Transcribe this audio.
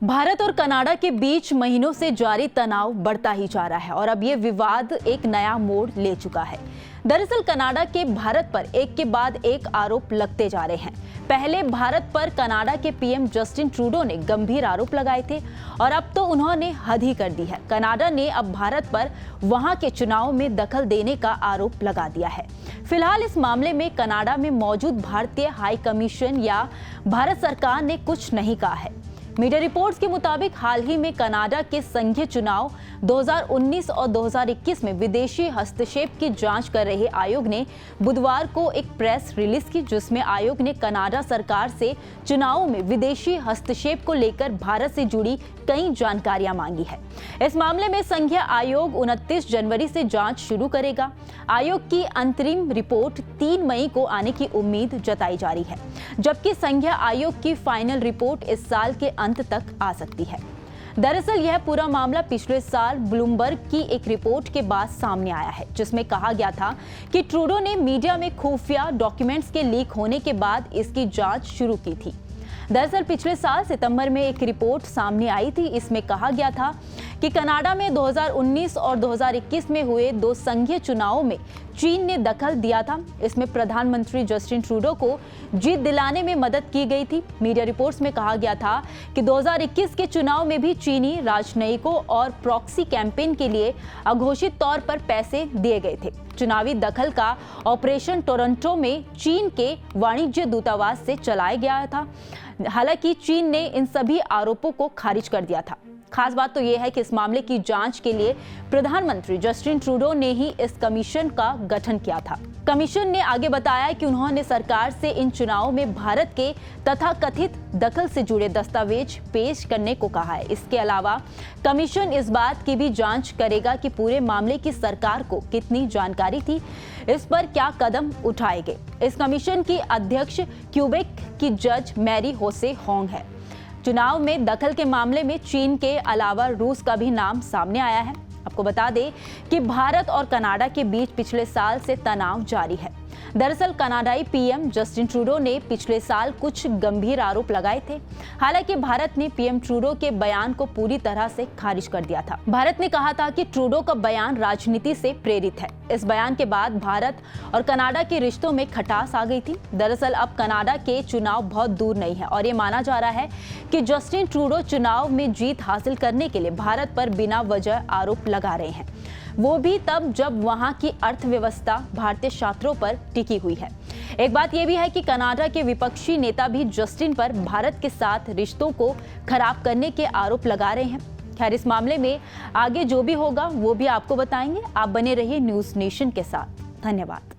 भारत और कनाडा के बीच महीनों से जारी तनाव बढ़ता ही जा रहा है और अब ये विवाद एक नया मोड़ ले चुका है। दरअसल कनाडा के भारत पर एक के बाद एक आरोप लगते जा रहे हैं। पहले भारत पर कनाडा के पीएम जस्टिन ट्रूडो ने गंभीर आरोप लगाए थे और अब तो उन्होंने हद ही कर दी है। कनाडा ने अब भारत पर वहां के चुनाव में दखल देने का आरोप लगा दिया है। फिलहाल इस मामले में कनाडा में मौजूद भारतीय हाई कमीशन या भारत सरकार ने कुछ नहीं कहा है। मीडिया रिपोर्ट्स के मुताबिक हाल ही में कनाडा के संघीय चुनाव 2019 और 2021 में विदेशी हस्तक्षेप की जांच कर रहे आयोग ने बुधवार को एक प्रेस रिलीज की, जिसमें आयोग ने कनाडा सरकार से चुनावों में विदेशी हस्तक्षेप को लेकर भारत से जुड़ी कई जानकारियां मांगी है। इस मामले में संघीय आयोग 29 जनवरी से जांच शुरू करेगा। आयोग की अंतरिम रिपोर्ट 3 मई को आने की उम्मीद जताई जा रही है, जबकि संघीय आयोग की फाइनल रिपोर्ट इस साल के अंत तक आ सकती है। दरअसल यह पूरा मामला पिछले साल ब्लूमबर्ग की एक रिपोर्ट के बाद सामने आया है, जिसमें कहा गया था कि ट्रूडो ने मीडिया में खुफिया डॉक्यूमेंट्स के लीक होने के बाद इसकी जांच शुरू की थी। दरअसल पिछले साल सितंबर में एक रिपोर्ट सामने आई थी। इसमें कहा गया था कि कनाडा में 2019 और 2021 में हुए 2 संघीय चुनावों में चीन ने दखल दिया था। इसमें प्रधानमंत्री जस्टिन ट्रूडो को जीत दिलाने में मदद की गई थी। मीडिया रिपोर्ट्स में कहा गया था कि 2021 के चुनाव में भी चीनी राजनयिकों और प्रॉक्सी कैंपेन के लिए अघोषित तौर पर पैसे दिए गए थे। चुनावी दखल का ऑपरेशन टोरंटो में चीन के वाणिज्य दूतावास से चलाया गया था। हालांकि चीन ने इन सभी आरोपों को खारिज कर दिया था। खास बात तो यह है कि इस मामले की जांच के लिए प्रधानमंत्री जस्टिन ट्रूडो ने ही इस कमीशन का गठन किया था। कमीशन ने आगे बताया कि उन्होंने सरकार से इन चुनावों में भारत के तथाकथित दखल से जुड़े दस्तावेज पेश करने को कहा है। इसके अलावा कमीशन इस बात की भी जांच करेगा कि पूरे मामले की सरकार को कितनी जानकारी थी, इस पर क्या कदम उठाए गए। इस कमीशन की अध्यक्ष क्यूबेक की जज मैरी होसे होंग है। चुनाव में दखल के मामले में चीन के अलावा रूस का भी नाम सामने आया है। आपको बता दें कि भारत और कनाडा के बीच पिछले साल से तनाव जारी है। दरअसल कनाडाई पीएम जस्टिन ट्रूडो ने पिछले साल कुछ गंभीर आरोप लगाए थे। हालांकि भारत ने पीएम ट्रूडो के बयान को पूरी तरह से खारिज कर दिया था। भारत ने कहा था कि ट्रूडो का बयान राजनीति से प्रेरित है। इस बयान के बाद भारत और कनाडा के रिश्तों में खटास आ गई थी। दरअसल अब कनाडा के चुनाव बहुत दूर नहीं है और ये माना जा रहा है कि जस्टिन ट्रूडो चुनाव में जीत हासिल करने के लिए भारत पर बिना वजह आरोप लगा रहे हैं, वो भी तब जब वहां की अर्थव्यवस्था भारतीय छात्रों पर टिकी हुई है। एक बात यह भी है कि कनाडा के विपक्षी नेता भी जस्टिन पर भारत के साथ रिश्तों को खराब करने के आरोप लगा रहे हैं। खैर, इस मामले में आगे जो भी होगा वो भी आपको बताएंगे। आप बने रहिए न्यूज़ नेशन के साथ। धन्यवाद।